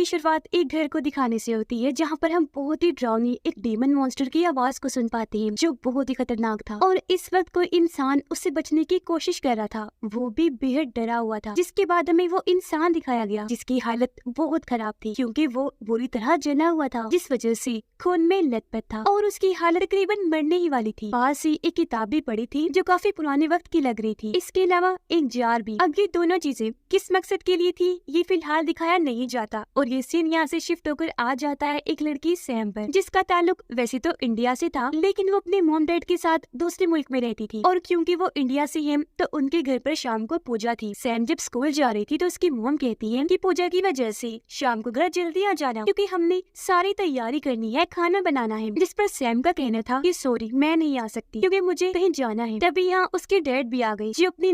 की शुरुआत एक घर को दिखाने से होती है जहाँ पर हम बहुत ही डरावनी एक डीमन मॉन्स्टर की आवाज को सुन पाते हैं जो बहुत ही खतरनाक था। और इस वक्त कोई इंसान उससे बचने की कोशिश कर रहा था, वो भी बेहद डरा हुआ था। जिसके बाद हमें वो इंसान दिखाया गया जिसकी हालत बहुत खराब थी क्योंकि वो बुरी तरह जला हुआ था, जिस वजह से खून में लथपथ था और उसकी हालत तकरीबन मरने ही वाली थी। पास ही एक किताब भी पड़ी थी जो काफी पुराने वक्त की लग रही थी। इसके अलावा एक जार भी। अब ये दोनों चीजें किस मकसद के लिए थी ये फिलहाल दिखाया नहीं जाता और ये सीन यहाँ से शिफ्ट होकर आ जाता है एक लड़की सैम पर, जिसका ताल्लुक वैसे तो इंडिया से था लेकिन वो अपने मॉम डैड के साथ दूसरे मुल्क में रहती थी। और क्योंकि वो इंडिया से है तो उनके घर पर शाम को पूजा थी। सैम जब स्कूल जा रही थी तो उसकी मॉम कहती है कि पूजा की वजह से शाम को घर जल्दी आ जाना क्योंकि हमने सारी तैयारी करनी है, खाना बनाना है। जिस पर सैम का कहना था कि सॉरी मैं नहीं आ सकती क्योंकि मुझे कहीं जाना है। तभी यहाँ उसके डैड भी आ गए जो अपनी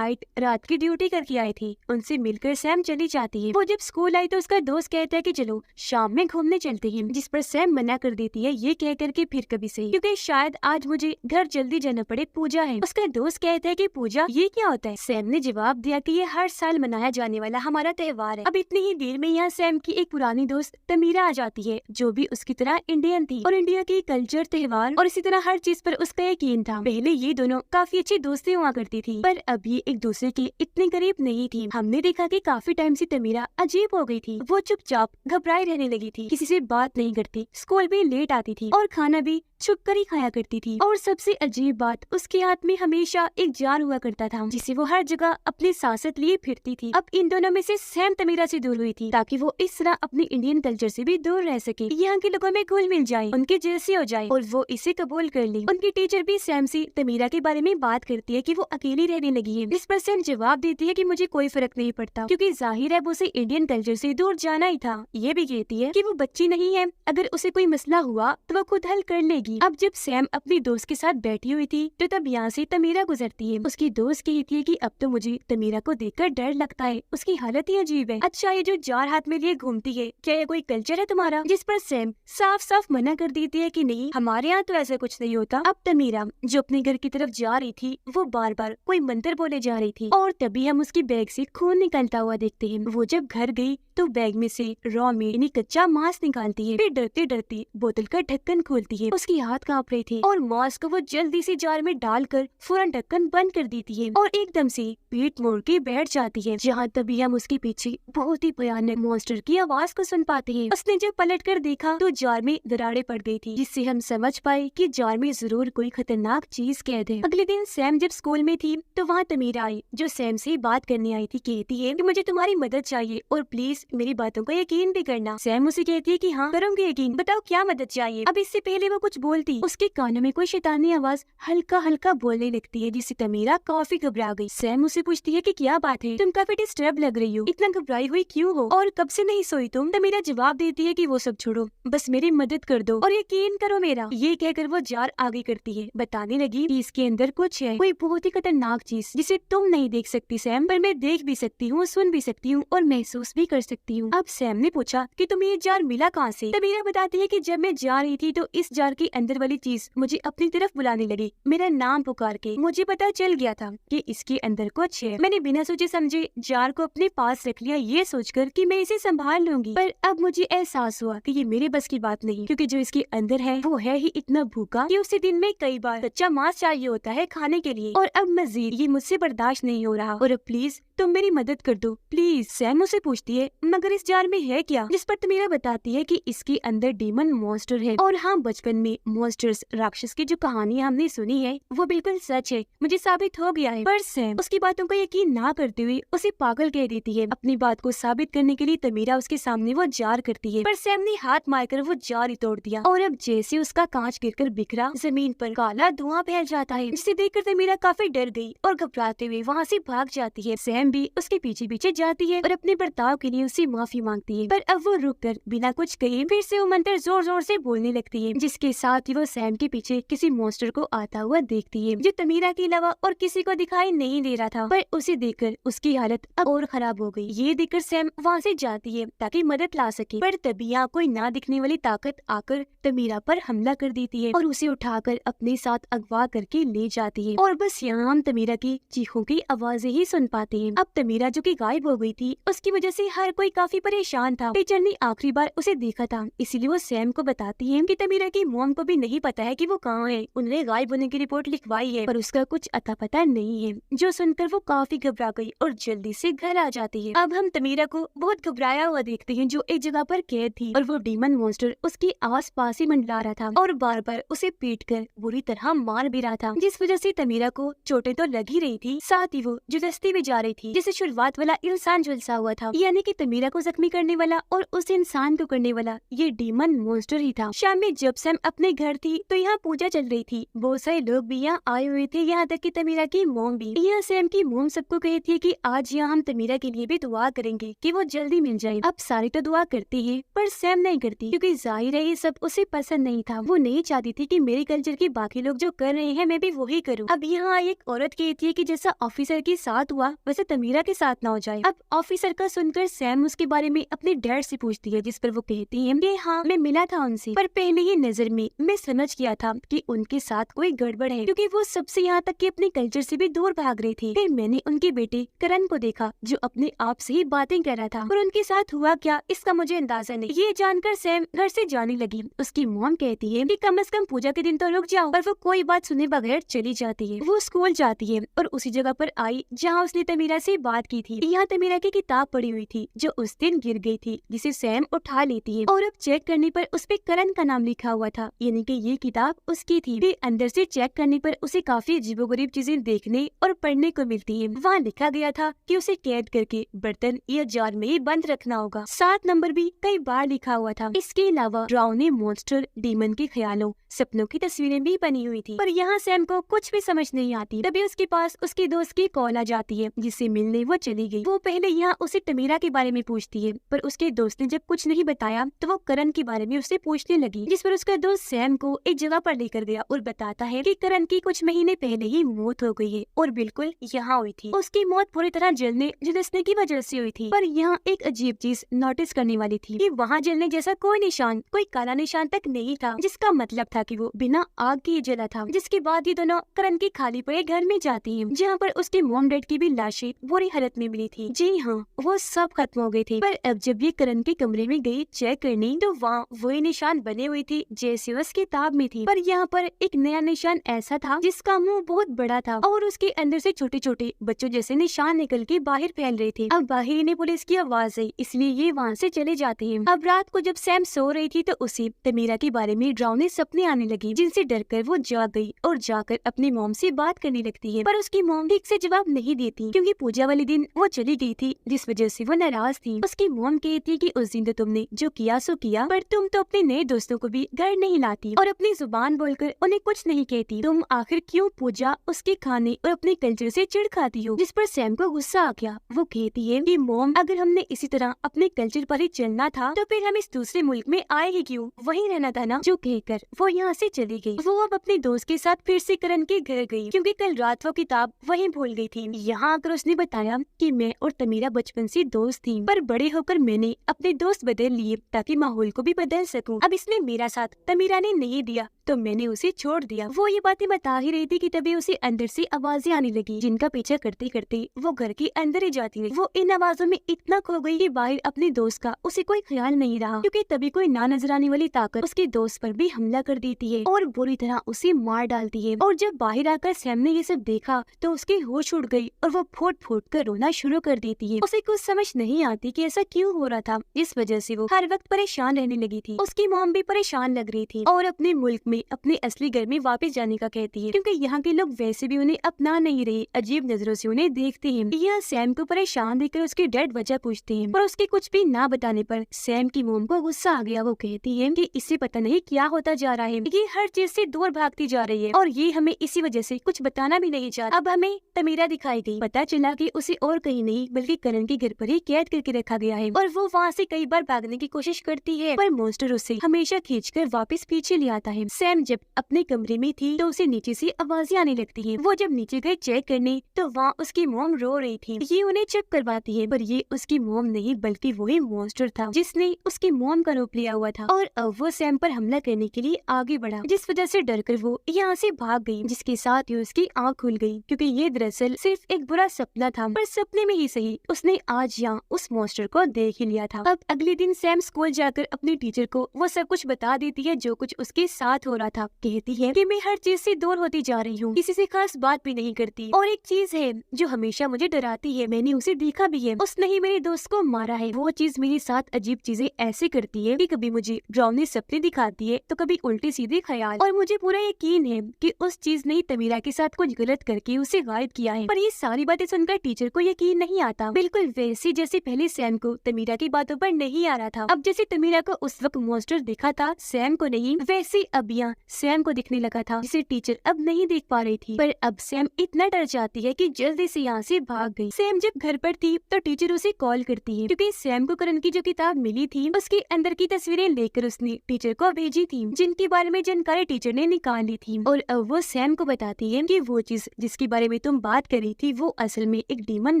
रात की ड्यूटी करके आई थी। उनसे मिलकर सैम चली जाती है। वो जब स्कूल आई तो उसका दोस्त कहता है कि चलो शाम में घूमने चलते हैं, जिस पर सैम मना कर देती है ये कहकर के फिर कभी सही क्योंकि शायद आज मुझे घर जल्दी जाना पड़े, पूजा है। उसका दोस्त कहता है कि पूजा ये क्या होता है। सैम ने जवाब दिया कि ये हर साल मनाया जाने वाला हमारा त्योहार है। अब इतनी ही देर में यहाँ सैम की एक पुरानी दोस्त तमीरा आ जाती है जो भी उसकी तरह इंडियन थी और इंडिया की कल्चर, त्योहार और इसी तरह हर चीज पर उसका यकीन था। पहले ये दोनों काफी अच्छी दोस्ती हुआ करती थी पर अब ये एक दूसरे के इतने करीब नहीं थी। हमने देखा कि काफी टाइम से तमीरा अजीब हो गई थी। वो चुपचाप घबराई रहने लगी थी, किसी से बात नहीं करती, स्कूल भी लेट आती थी और खाना भी छुप कर ही खाया करती थी। और सबसे अजीब बात, उसके हाथ में हमेशा एक जार हुआ करता था जिसे वो हर जगह अपनी सांसत लिए फिरती थी। अब इन दोनों में से सैम तमीरा से दूर हुई थी ताकि वो इस तरह अपने इंडियन कल्चर से भी दूर रह सके, यहाँ के लोगों में घुल मिल जाए, उनके जैसे हो जाए और वो इसे कबूल कर ली। उनकी टीचर भी सैम से तमीरा के बारे में बात करती है कि वो अकेली रहने लगी है। इस पर सैम जवाब देती है कि मुझे कोई फर्क नहीं पड़ता क्योंकि जाहिर है वो उसे इंडियन कल्चर से दूर जाना ही था। ये भी कहती है कि वो बच्ची नहीं है, अगर उसे कोई मसला हुआ तो वो खुद हल कर लेगी। अब जब सैम अपनी दोस्त के साथ बैठी हुई थी तो तब यहाँ से तमीरा गुजरती है। उसकी दोस्त कहती है कि अब तो मुझे तमीरा को देखकर डर लगता है, उसकी हालत ही अजीब है। अच्छा ये जो जार हाथ में लिए घूमती है क्या ये कोई कल्चर है तुम्हारा। जिस पर सैम साफ साफ मना कर देती है कि नहीं हमारे यहाँ तो ऐसा कुछ नहीं होता। अब तमीरा जो अपने घर की तरफ जा रही थी वो बार बार कोई मंत्र बोले जा रही थी और तभी हम उसकी बैग से खून निकलता हुआ देखते हैं। वो जब घर गई तो बैग में से रॉ मीट यानी कच्चा मांस निकालती है, फिर डरते डरते बोतल का ढक्कन खोलती है। उसकी हाथ कांप रहे थे और मांस को वो जल्दी से जार में डालकर फौरन ढक्कन बंद कर देती है और एकदम से पीठ मोड़ के बैठ जाती है। जहाँ तभी हम उसके पीछे बहुत ही भयानक मॉन्स्टर की आवाज को सुन पाते हैं। उसने जब पलट कर देखा तो जार में दरारें पड़ गई थी जिससे हम समझ पाए कि जार में जरूर कोई खतरनाक चीज कैद है। अगले दिन सैम जब स्कूल में थी तो वहाँ तमीरा आई जो सैम से बात करने आई थी। कहती है कि मुझे तुम्हारी मदद चाहिए और प्लीज मेरी बातों को यकीन भी करना। सैम उसे कहती है कि हाँ करूंगी यकीन, बताओ क्या मदद चाहिए। अब इससे पहले वो कुछ बोलती उसके कानों में कोई शैतानी आवाज हल्का हल्का बोलने लगती है जिससे तमीरा काफी घबरा गई। सैम उसे पूछती है कि क्या बात है, तुम काफी डिस्टर्ब लग रही हो, इतना घबराई हुई क्यों हो और कब से नहीं सोई तुम। तमीरा जवाब देती है कि वो सब छोड़ो, बस मेरी मदद कर दो और यकीन करो मेरा। ये कहकर वो जार आगे करती है, बताने लगी कि इसके अंदर कुछ है, कोई बहुत ही खतरनाक चीज जिसे तुम नहीं देख सकती सैम, पर मैं देख भी सकती हूँ, सुन भी सकती हूँ और महसूस भी कर सकती हूँ। अब सैम ने पूछा कि तुम्हें ये जार मिला कहाँ से। तमीरा बताती है कि जब मैं जा रही थी तो इस जार के अंदर वाली चीज मुझे अपनी तरफ बुलाने लगी, मेरा नाम पुकार के। मुझे पता चल गया था कि इसके अंदर कुछ है। मैंने बिना सोचे समझे जार को अपने पास रख लिया ये सोचकर कि मैं इसे संभाल लूंगी, पर अब मुझे एहसास हुआ कि ये मेरे बस की बात नहीं क्योंकि जो इसके अंदर है वो है ही इतना भूखा कि उसे दिन में कई बार कच्चा मांस चाहिए होता है खाने के लिए और अब मजीद ये मुझसे बर्दाश्त नहीं हो रहा और अब प्लीज तुम मेरी मदद कर दो प्लीज। सैम उसे पूछती है मगर इस जार में है क्या, जिस पर तमीरा बताती है कि इसके अंदर डीमन मॉन्स्टर है। और हाँ बचपन में मॉन्स्टर्स राक्षस की जो कहानी हमने सुनी है वो बिल्कुल सच है, मुझे साबित हो गया है। पर सैम उसकी बातों को यकीन ना करते हुए उसे पागल कह देती है। अपनी बात को साबित करने के लिए तमीरा उसके सामने वो जार करती है पर सैम ने हाथ मारकर वो जार ही तोड़ दिया और अब जैसे उसका कांच गिरकर बिखरा जमीन पर काला धुआं फैल जाता है, जिसे देखकर तमीरा काफी डर गई और घबराते हुए वहाँ से भाग जाती है। सैम भी उसके पीछे पीछे जाती है और अपने बर्ताव के लिए उससे माफी मांगती है, पर अब वो रुक कर बिना कुछ कहे फिर से वो मंत्र जोर जोर से बोलने लगती है, जिसके साथ ही वो सैम के पीछे किसी मॉन्स्टर को आता हुआ देखती है जो तमीरा के अलावा और किसी को दिखाई नहीं दे रहा था। पर उसे देखकर उसकी हालत अब और खराब हो गई। ये देखकर सैम वहाँ से जाती है ताकि मदद ला सके, पर तभी यहाँ कोई ना दिखने वाली ताकत आकर तमीरा पर हमला कर देती है और उसे उठाकर अपने साथ अगवा करके ले जाती है। और बस यहाँ हम तमीरा की चीखों की आवाजें ही सुन पाते हैं। अब तमीरा जो कि गायब हो गई थी, उसकी वजह से हर कोई काफी परेशान था। टीचर ने आखिरी बार उसे देखा था, इसीलिए वो सैम को बताती है कि तमीरा की मॉम को भी नहीं पता है कि वो कहाँ है। उन्होंने गायब होने की रिपोर्ट लिखवाई है पर उसका कुछ अता पता नहीं है। जो सुनकर वो काफी घबरा गई और जल्दी से घर आ जाती है। अब हम तमीरा को बहुत घबराया हुआ देखते हैं, जो एक जगह पर कैद थी और वो डीमन मॉन्स्टर उसके आस पास ही मंडरा रहा था और बार बार उसे पीट कर बुरी तरह मार भी रहा था, जिस वजह से तमीरा को चोटें तो लग ही रही थी, साथ ही वो जुदस्ती भी जा रही थी, जिसे शुरुआत वाला इंसान झुलसा हुआ था, यानी कि तमीरा को जख्मी करने वाला और उस इंसान को करने वाला ये डीमन मॉन्स्टर ही था। शाम में जब सैम अपने घर थी तो यहाँ पूजा चल रही थी, बहुत सारे लोग भी यहाँ आए हुए थे, यहाँ तक कि तमीरा की मोम भी। यहाँ सैम की मोम सबको कहती है कि आज यहाँ हम तमीरा के लिए भी दुआ करेंगे कि वो जल्दी मिल जाए। अब सारी तो दुआ करती है पर सैम नहीं करती, क्योंकि जाहिर है ये सब उसे पसंद नहीं था। वो नहीं चाहती थी कि मेरे कल्चर के बाकी लोग जो कर रहे हैं मैं भी वही करूँ। अब यहाँ एक औरत कहती है कि जैसा ऑफिसर के साथ हुआ वैसे तमीरा के साथ ना हो जाए। अब ऑफिसर का सुनकर सैम उसके बारे में अपने डैड से पूछती है, जिस पर वो कहती है कि हाँ मैं मिला था उनसे, पर पहले ही नजर में मैं समझ गया था कि उनके साथ कोई गड़बड़ है, क्योंकि वो सबसे यहाँ तक कि अपने कल्चर से भी दूर भाग रहे थे। फिर मैंने उनके बेटे करण को देखा जो अपने आप से ही बातें कर रहा था, और उनके साथ हुआ क्या इसका मुझे अंदाजा नहीं। ये जानकर सैम घर से जाने लगी। उसकी मॉम कहती है कि कम से कम पूजा के दिन तो रुक जाओ, पर वो कोई बात सुने बगैर चली जाती है। वो स्कूल जाती है और उसी जगह पर आई जहाँ उसने तमीरा से बात की थी। यहाँ तमीरा की किताब पड़ी हुई थी जो उस दिन गिर गई थी, जिसे सैम उठा लेती है और अब चेक करने पर उस पे करण का नाम लिखा हुआ था, यानी कि ये किताब उसकी थी। फिर अंदर से चेक करने पर उसे काफी अजीबोगरीब चीजें देखने और पढ़ने को मिलती है। वहाँ लिखा गया था कि उसे कैद करके बर्तन या जार में ही बंद रखना होगा। 7 नंबर भी कई बार लिखा हुआ था। इसके अलावा डरावने मॉन्स्टर, डीमन के ख्यालों, सपनों की तस्वीरें भी बनी हुई थी। पर यहाँ सैम को कुछ भी समझ नहीं आती। तभी उसके पास उसके दोस्त की कॉल आ जाती है, जिससे मिलने वो चली गई। वो पहले यहाँ उसे तमीरा के बारे में पूछती है, पर उसके दोस्त ने जब कुछ नहीं बताया तो वो करण के बारे में उससे पूछने लगी, जिस पर उसका दोस्त सैम को एक जगह पर लेकर गया और बताता है कि करण की कुछ महीने पहले ही मौत हो गई है और बिल्कुल यहाँ हुई थी। उसकी मौत पूरी तरह जलने झुलसने की वजह से हुई थी। पर यहाँ एक अजीब चीज नोटिस करने वाली थी कि वहाँ जलने जैसा कोई निशान, कोई काला निशान तक नहीं था, जिसका मतलब था कि वो बिना आग के जला था। जिसके बाद ये दोनों करण के खाली पड़े घर में जाती हैं, जहाँ पर उसके मॉम डैड की भी लाशें बुरी हालत में मिली थी। जी हाँ, वो सब खत्म हो गई थी। पर अब जब ये करण के कमरे में गई चेक करने तो वहाँ वही निशान बने हुए थे जैसे उस किताब में थी। पर यहाँ पर एक नया निशान ऐसा था जिसका मुंह बहुत बड़ा था और उसके अंदर से छोटे छोटे बच्चों जैसे निशान निकल के बाहर फैल रहे थे। अब बाहर ने पुलिस की आवाज आई, इसलिए ये वहाँ से चले जाते हैं। अब रात को जब सैम सो रही थी तो उसे तमीरा के बारे में डरावने सपने आने लगी, जिनसे डरकर वो जाग गई और जाकर अपनी मॉम से बात करने लगती है। पर उसकी मॉम ठीक से जवाब नहीं देती, क्योंकि पूजा वाले दिन वो चली गई थी, जिस वजह से वो नाराज थी। उसकी मॉम कहती कि उस दिन तो तुमने जो किया सो किया, पर तुम तो अपने नए दोस्तों को भी घर नहीं लाती और अपनी जुबान बोलकर उन्हें कुछ नहीं कहती। तुम आखिर क्यों पूजा, उसके खाने और अपने कल्चर से चिढ़ खाती हो? जिस पर सैम को गुस्सा आ गया। वो कहती है कि मॉम, अगर हमने इसी तरह अपने कल्चर पर ही चलना था तो फिर हम इस दूसरे मुल्क में आए ही क्यों? वहीं रहना था ना। जो कहकर वो यहाँ से चली गई। वो अब अपने दोस्त के साथ फिर से करण के घर गई, क्योंकि कल रात वो किताब वहीं भूल गई थी। यहाँ आकर उसने बताया कि मैं और तमीरा बचपन से दोस्त थी, पर बड़े होकर मैंने अपने दोस्त बदल लिए ताकि माहौल को भी बदल सकूं। अब इसने मेरा साथ तमीरा ने नहीं दिया तो मैंने उसे छोड़ दिया। वो ये बातें बता ही रही थी कि तभी उसे अंदर से आवाजें आने लगी, जिनका पीछा करते करते वो घर के अंदर ही जाती है। वो इन आवाजों में इतना खो गई कि बाहर अपने दोस्त का उसे कोई ख्याल नहीं रहा, क्योंकि तभी कोई ना नजर आने वाली ताकत उसके दोस्त पर भी हमला कर देती है और बुरी तरह उसे मार डालती है। और जब बाहर आकर सैम ने ये सब देखा तो उसके होश उड़ गई और वो फूट फूट कर रोना शुरू कर देती है। उसे कुछ समझ नहीं आती कि ऐसा क्यों हो रहा था, इस वजह से वो हर वक्त परेशान रहने लगी थी। उसकी मॉम भी परेशान लग रही थी और अपने मुल्क में अपने असली घर में वापस जाने का कहती है, क्योंकि यहाँ के लोग वैसे भी उन्हें अपना नहीं रहे, अजीब नजरों से उन्हें देखते हैं। यह सैम को परेशान देखकर उसके डैड वजह पूछते हैं, पर उसके कुछ भी ना बताने पर सैम की मॉम को गुस्सा आ गया। वो कहती है कि इससे पता नहीं क्या होता जा रहा है, ये हर चीज से दूर भागती जा रही है और ये हमें इसी वजह से कुछ बताना भी नहीं चाहती। अब हमें तमीरा दिखाई गई। पता चला कि उसे और कहीं नहीं बल्कि करण के घर पर ही कैद करके रखा गया है और वो वहाँ से कई बार भागने की कोशिश करती है, पर मॉन्स्टर उसे हमेशा खींचकर वापस पीछे ले आता है। सैम जब अपने कमरे में थी तो उसे नीचे से आवाजें आने लगती है। वो जब नीचे गई चेक करने तो वहाँ उसकी मोम रो रही थी। ये उन्हें चेक करवाती है, पर ये उसकी मोम नहीं बल्कि वही मॉन्स्टर था जिसने उसकी मोम का रूप लिया हुआ था। और अब वो सैम पर हमला करने के लिए आगे बढ़ा, जिस वजह से डरकर वो यहाँ से भाग गई, जिसके साथ ही उसकी आँख खुल गई, क्योंकि ये दरअसल सिर्फ एक बुरा सपना था। पर सपने में ही सही उसने आज यहाँ उस मॉन्स्टर को देख ही लिया था। अब अगले दिन सैम स्कूल जाकर अपनी टीचर को वो सब कुछ बता देती है जो कुछ उसके साथ हो रहा था। कहती है कि मैं हर चीज से दूर होती जा रही हूँ, किसी से खास बात भी नहीं करती, और एक चीज है जो हमेशा मुझे डराती है, मैंने उसे देखा भी है, उसने ही मेरे दोस्त को मारा है। वो चीज मेरे साथ अजीब चीजें ऐसे करती है कि कभी मुझे डरावने सपने दिखाती है तो कभी उल्टे सीधे ख्याल, और मुझे पूरा यकीन है कि उस चीज ने तमीरा के साथ कुछ गलत करके उसे गायब किया है। पर ये सारी बातें सुनकर टीचर को यकीन नहीं आता, बिल्कुल वैसे जैसे पहले सैम को तमीरा की बातों पर नहीं आ रहा था। अब जैसे तमीरा को उस वक्त मॉन्स्टर दिखा था, सैम को नहीं, वैसे अब यहाँ सैम को दिखने लगा था, जिसे टीचर अब नहीं देख पा रही थी। पर अब सैम इतना डर जाती है कि जल्दी से यहाँ से भाग गई। सैम जब घर पर थी तो टीचर उसे कॉल करती है, क्योंकि सैम को करण की जो किताब मिली थी उसके अंदर की तस्वीरें लेकर उसने टीचर को भेजी थी, जिनके बारे में जानकारी टीचर ने निकाल ली थी। और अब वो सैम को बताती है कि वो चीज जिसके बारे में तुम बात कर रही थी वो असल में एक डीमन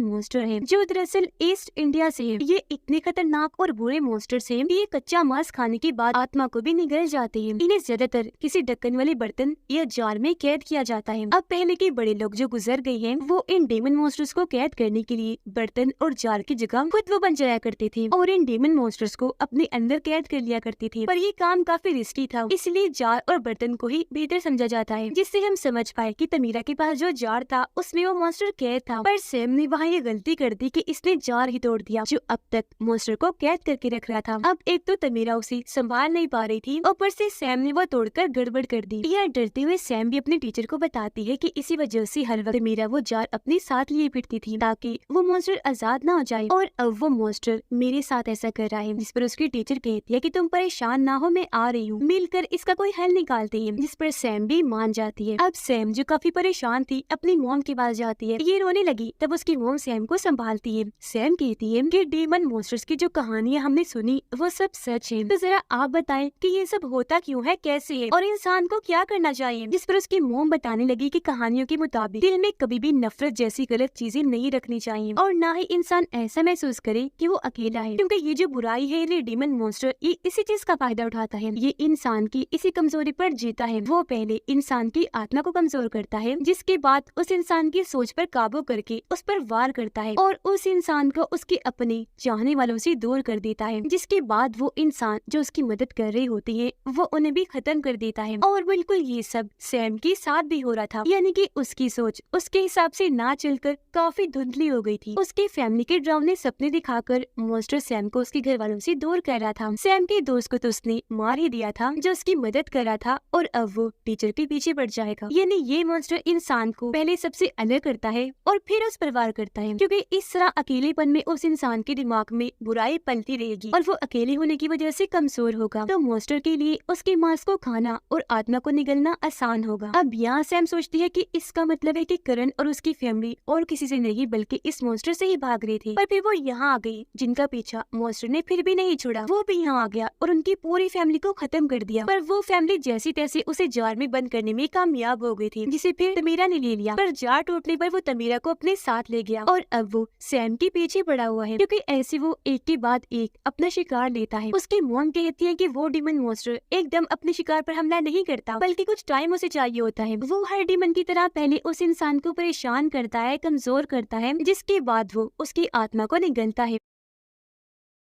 मॉन्स्टर है, जो दरअसल ईस्ट इंडिया से है। ये इतने खतरनाक और बुरे मॉन्स्टर से ये कच्चा मांस खाने के बाद आत्मा को भी निगल जाते हैं। इन्हें ज्यादातर किसी ढक्कन वाले बर्तन या जार में कैद किया जाता है। अब पहले के बड़े लोग जो गुजर गए हैं वो इन डेमन मॉन्स्टर्स को कैद करने के लिए बर्तन और जार की जगह खुद वो बन जाया करते थे और इन डेमन मॉन्स्टर्स को अपने अंदर कैद कर लिया करते थे। पर ये काम काफी रिस्की था, इसलिए जार और बर्तन को ही बेहतर समझा जाता है, जिससे हम समझ पाए कि तमीरा के पास जो जार था उसमें वो मॉन्स्टर कैद था। पर सैम ने वहाँ ये गलती कर दी कि इसने जार ही तोड़ दिया जो अब तक मॉन्स्टर को कैद करके रख रहा था। अब एक तो तमीरा उसे संभाल नहीं पा रही थी, ऊपर से सैम ने वो तोड़कर गड़बड़ कर दी। यह डरते हुए सैम भी अपने टीचर को बताती है कि इसी वजह से हर वक्त तमीरा वो जार अपने साथ लिए फिरती थी ताकि वो मॉन्स्टर आजाद ना हो जाए, और अब वो मॉन्स्टर मेरे साथ ऐसा कर रहा है। जिस पर उसकी टीचर कहती है कि तुम परेशान ना हो, मैं आ रही हूँ, मिलकर इसका कोई हल निकालते हैं। जिस पर सैम भी मान जाती है। अब सैम जो काफी परेशान थी अपनी मॉम के पास जाती है, ये रोने लगी। तब उसकी मॉम सैम को संभालती है। सैम कहती है कि डेमन मॉन्स्टर्स की जो कहानियां हमने सुनी वो सब सच है, तो जरा आप बताएं कि ये सब होता क्यों है, कैसे है और इंसान को क्या करना चाहिए। जिस पर उसकी मॉम बताने लगी कि कहानियों के मुताबिक दिल में कभी भी नफरत जैसी गलत चीजें नहीं रखनी चाहिए और ना ही इंसान ऐसा महसूस करे कि वो अकेला है, क्योंकि ये जो बुराई है, ये डेमन मॉन्स्टर ये इसी चीज का फायदा उठाता है। ये इंसान की इसी कमजोरी पर जीता है। वो पहले इंसान की आत्मा को कमजोर करता है, जिसके बाद उस इंसान की सोच पर काबू करके उस पर वार करता है और उस इंसान को उसके अपने चाहने वालों से दूर कर देता है, जिसके बाद वो इंसान जो उसकी मदद कर रही होती है वो उन्हें भी खत्म कर देता है। और बिल्कुल ये सब सैम के साथ भी हो रहा था, यानी कि उसकी सोच उसके हिसाब से ना चलकर काफी धुंधली हो गई थी। उसके फैमिली के डरावने सपने दिखाकर मॉन्स्टर सैम को उसके घर वालों से दूर कर रहा था। सैम के दोस्त को तो उसने मार ही दिया था जो उसकी मदद कर रहा था, और अब वो टीचर के पीछे बढ़ जाएगा। यानी ये मॉन्स्टर इंसान को पहले सबसे अलग करता है और फिर उस पर वार करता है, क्योंकि इस तरह अकेलेपन में उस इंसान के दिमाग में बुराई पलती रहेगी और वो अकेले होने की वजह से कमजोर होगा। तो मॉन्स्टर के लिए उसके मांस को खाना और आत्मा को निगलना आसान होगा। अब यहाँ सैम सोचती है कि इसका मतलब है कि करण और उसकी फैमिली और किसी से नहीं बल्कि इस मॉन्स्टर से ही भाग रही थी। पर फिर वो यहाँ आ गई, जिनका पीछा मॉन्स्टर ने फिर भी नहीं छोड़ा। वो भी यहाँ आ गया और उनकी पूरी फैमिली को खत्म कर दिया। पर वो फैमिली जैसी तैसे उसे जार में बंद करने में कामयाब हो गई थी, जिसे फिर तमीरा ने ले लिया। पर जार टूटने पर वो तमीरा को अपने साथ ले गया और अब वो सैम के पीछे पड़ा हुआ है, क्योंकि ऐसे वो एक के बाद एक अपना शिकार लेता है। उसकी मॉम कहती है कि वो डीमन मॉन्स्टर एकदम अपने शिकार पर हमला नहीं करता, बल्कि कुछ टाइम उसे चाहिए होता है। वो हर डीमन की तरह पहले उस इंसान को परेशान करता है, कमजोर करता है, जिसके बाद वो उसकी आत्मा को निगलता है।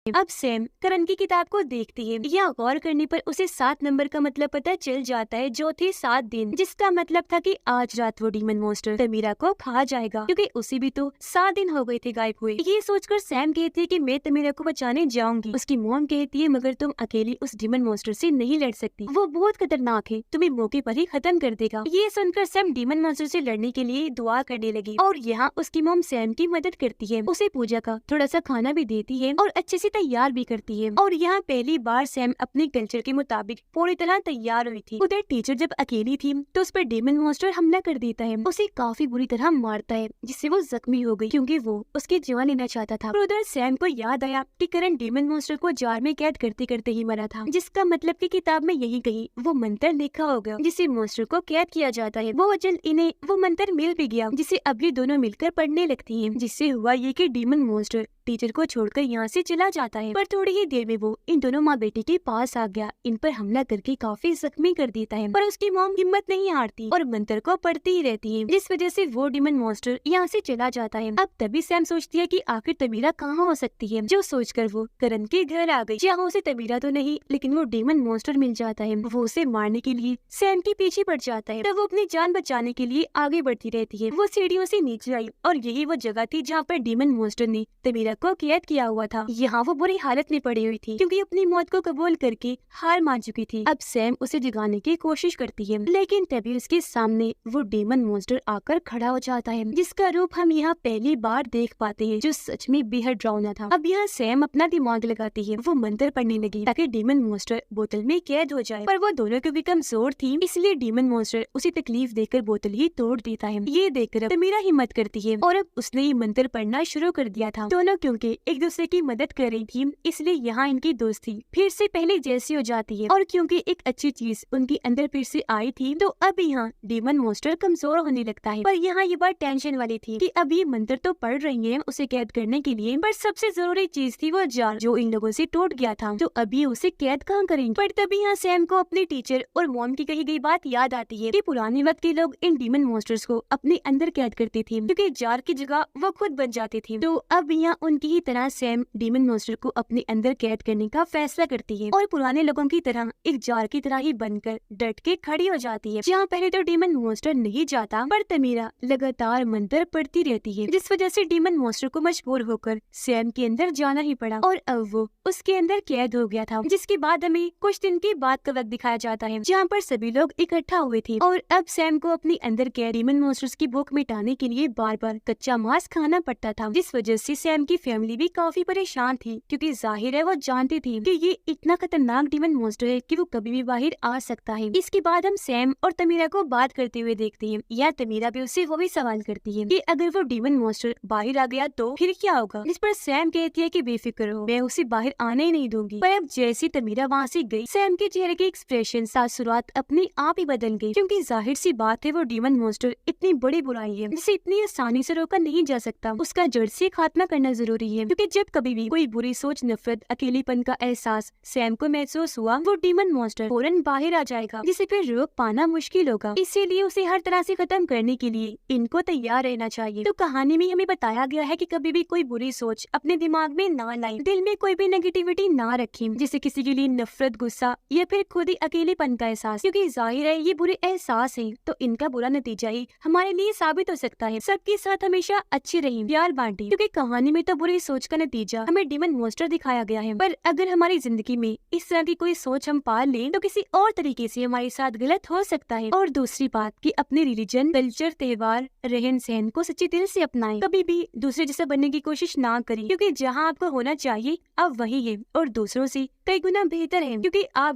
अब सैम करण की किताब को देखती है। यह गौर करने पर उसे 7 नंबर का मतलब पता चल जाता है, जो थे 7 दिन, जिसका मतलब था कि आज रात वो डीमन मॉन्स्टर तमीरा को खा जाएगा, क्योंकि उसे भी तो 7 दिन हो गए थे गायब हुए। ये सोचकर सैम कहती है कि मैं तमीरा को बचाने जाऊंगी। उसकी मॉम कहती है मगर तुम अकेली उस डीमन मॉन्स्टर से नहीं लड़ सकती, वो बहुत खतरनाक है, तुम्हें मौके पर ही खत्म कर देगा। ये सुनकर सैम डीमन मॉन्स्टर से लड़ने के लिए दुआ करने लगी और यहाँ उसकी मॉम सैम की मदद करती है, उसे पूजा का थोड़ा सा खाना भी देती है और अच्छे से तैयार भी करती है। और यहाँ पहली बार सैम अपने कल्चर के मुताबिक पूरी तरह तैयार हुई थी। उधर टीचर जब अकेली थी तो उस पर डेमन मॉन्स्टर हमला कर देता है, उसे काफी बुरी तरह मारता है जिससे वो जख्मी हो गई क्योंकि वो उसकी जान लेना चाहता था। और उधर सैम को याद आया कि करण डेमन मॉन्स्टर को जार में कैद करते करते ही मरा था, जिसका मतलब कि किताब में यही कहीं वो मंत्र लिखा होगा जिसे मॉन्स्टर को कैद किया जाता है। वो जल्द इन्हें वो मंत्र मिल भी गया जिसे अब ये दोनों मिलकर पढ़ने लगती हैं, जिससे हुआ ये कि डेमन मॉन्स्टर टीचर को छोड़कर यहाँ से चला जाता है। पर थोड़ी ही देर में वो इन दोनों माँ बेटे के पास आ गया, इन पर हमला करके काफी जख्मी कर देता है। पर उसकी मॉम हिम्मत नहीं हारती और मंत्र को पढ़ती ही रहती है, जिस वजह से वो डेमन मॉन्स्टर यहाँ से चला जाता है। अब तभी सैम सोचती है कि आखिर तमीरा कहाँ हो सकती है, जो सोचकर वो करण के घर आ गई, जहाँ उसे तमीरा तो नहीं लेकिन वो डेमन मॉन्स्टर मिल जाता है। वो उसे मारने के लिए सैम के पीछे पड़ जाता है, तब वो अपनी जान बचाने के लिए आगे बढ़ती रहती है। वो सीढ़ियों से नीचे आई और यही वो जगह थी जहाँ पर डेमन मॉन्स्टर ने तमीरा को कैद किया हुआ था। यहाँ वो बुरी हालत में पड़ी हुई थी क्योंकि अपनी मौत को कबूल करके हार मान चुकी थी। अब सैम उसे जगाने की कोशिश करती है, लेकिन तभी उसके सामने वो डेमन मॉन्स्टर आकर खड़ा हो जाता है, जिसका रूप हम यहाँ पहली बार देख पाते हैं, जो सच में बेहद डरावना था। अब यहाँ सैम अपना दिमाग लगाती है, वो मंत्र पढ़ने लगी ताकि डेमन मॉन्स्टर बोतल में कैद हो जाए। पर वो दोनों के भी कमजोर थी, इसलिए डेमन मॉन्स्टर उसे तकलीफ देकर बोतल ही तोड़ देता है। ये देखकर तमीरा हिम्मत करती है और अब उसने ये मंत्र पढ़ना शुरू कर दिया था। दोनों क्योंकि एक दूसरे की मदद कर रही थी, इसलिए यहाँ इनकी दोस्ती फिर से पहले जैसी हो जाती है। और क्योंकि एक अच्छी चीज उनके अंदर फिर से आई थी, तो अब यहाँ डेमन मॉन्स्टर कमजोर होने लगता है। पर यहाँ ये बात टेंशन वाली थी कि अब ये मंत्र तो पढ़ रही है उसे कैद करने के लिए, पर सबसे जरूरी चीज थी वो जार जो इन लोगों से टूट गया था, तो अभी उसे कैद कहाँ करेंगे। पर तभी यहाँ सैम को अपने टीचर और मॉम की कही गई बात याद आती है कि पुराने वक्त के लोग इन डेमन मॉन्स्टर्स को अपने अंदर कैद करते थे क्योंकि जार की जगह वो खुद बन जाते थे। तो अब यहाँ उनकी ही तरह सैम डेमन मॉन्स्टर को अपने अंदर कैद करने का फैसला करती है और पुराने लोगों की तरह एक जार की तरह ही बनकर डट के खड़ी हो जाती है। जहाँ पहले तो डेमन मॉन्स्टर नहीं जाता, पर तमीरा लगातार मंत्र पढ़ती रहती है, जिस वजह से डेमन मॉन्स्टर को मजबूर होकर सैम के अंदर जाना ही पड़ा और अब वो उसके अंदर कैद हो गया था। जिसके बाद हमें कुछ दिन के बाद का वक्त दिखाया जाता है जहाँ पर सभी लोग इकट्ठा हुए थे और अब सैम को अपने अंदर कैद डेमन मॉन्स्टर्स की भूख मिटाने के लिए बार बार कच्चा मांस खाना पड़ता था, जिस वजह से सैम की फैमिली भी काफी परेशान थी क्योंकि जाहिर है वो जानती थी कि ये इतना खतरनाक डेमन मॉन्स्टर है कि वो कभी भी बाहर आ सकता है। इसके बाद हम सैम और तमीरा को बात करते हुए देखते हैं, या तमीरा भी उससे वो भी सवाल करती है कि अगर वो डेमन मॉन्स्टर बाहर आ गया तो फिर क्या होगा, जिस पर सैम कहती है कि बेफिक्र हो, मैं उसे बाहर आने ही नहीं दूंगी। पर अब जैसी तमीरा वहाँ से गई, सैम के चेहरे के एक्सप्रेशन तासुरात अपने आप ही बदल गए क्योंकि जाहिर सी बात है वो डेमन मॉन्स्टर इतनी बड़ी बुराई है जिसे इतनी आसानी से रोका नहीं जा सकता। उसका जड़ से खात्मा करना जरूरी है क्योंकि जब कभी भी कोई बुरी सोच, नफरत, अकेलेपन का एहसास सैम को महसूस हुआ, वो डेमन मॉन्स्टर फौरन बाहर आ जाएगा जिसे फिर रोक पाना मुश्किल होगा। इसीलिए उसे हर तरह से खत्म करने के लिए इनको तैयार रहना चाहिए। तो कहानी में हमें बताया गया है कि कभी भी कोई बुरी सोच अपने दिमाग में ना लाएं, दिल में कोई भी नेगेटिविटी ना रखें, जिसे किसी के लिए नफरत, गुस्सा या फिर खुद ही अकेलेपन का एहसास, क्योंकि जाहिर है ये बुरे एहसास है तो इनका बुरा नतीजा ही हमारे लिए साबित हो सकता है। सबके साथ हमेशा अच्छे रहें, प्यार बांटें, क्योंकि कहानी में तो बुरी सोच का नतीजा हमें डेमन मॉन्स्टर दिखाया गया है, पर अगर हमारी जिंदगी में इस तरह की कोई सोच हम पाल लें तो किसी और तरीके से हमारे साथ गलत हो सकता है। और दूसरी बात कि अपने रिलीजन, कल्चर, त्योहार, रहन सहन को सच्चे दिल से अपनाएं, कभी भी दूसरे जैसा बनने की कोशिश ना करें क्योंकि जहाँ आपको होना चाहिए आप वही है और दूसरों से कई गुना बेहतर है, क्योंकि आप